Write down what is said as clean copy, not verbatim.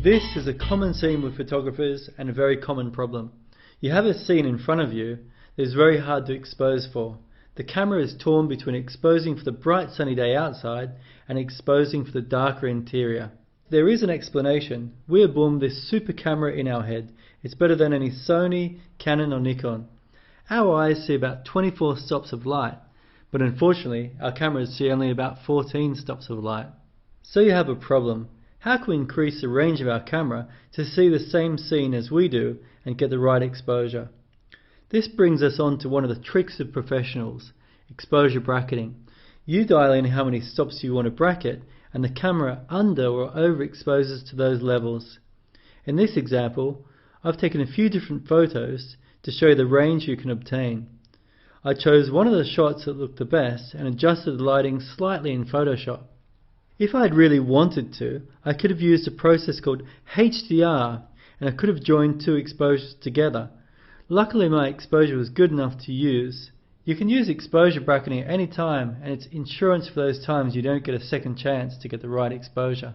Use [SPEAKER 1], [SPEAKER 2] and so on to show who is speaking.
[SPEAKER 1] This is a common scene with photographers and a very common problem. You have a scene in front of you that is very hard to expose for. The camera is torn between exposing for the bright sunny day outside and exposing for the darker interior. There is an explanation. We are born with this super camera in our head. It's better than any Sony, Canon or Nikon. Our eyes see about 24 stops of light, but unfortunately our cameras see only about 14 stops of light. So you have a problem. How can we increase the range of our camera to see the same scene as we do and get the right exposure? This brings us on to one of the tricks of professionals, exposure bracketing. You dial in how many stops you want to bracket and the camera under or overexposes to those levels. In this example, I've taken a few different photos to show you the range you can obtain. I chose one of the shots that looked the best and adjusted the lighting slightly in Photoshop. If I had really wanted to, I could have used a process called HDR and I could have joined two exposures together. Luckily my exposure was good enough to use. You can use exposure bracketing at any time and it's insurance for those times you don't get a second chance to get the right exposure.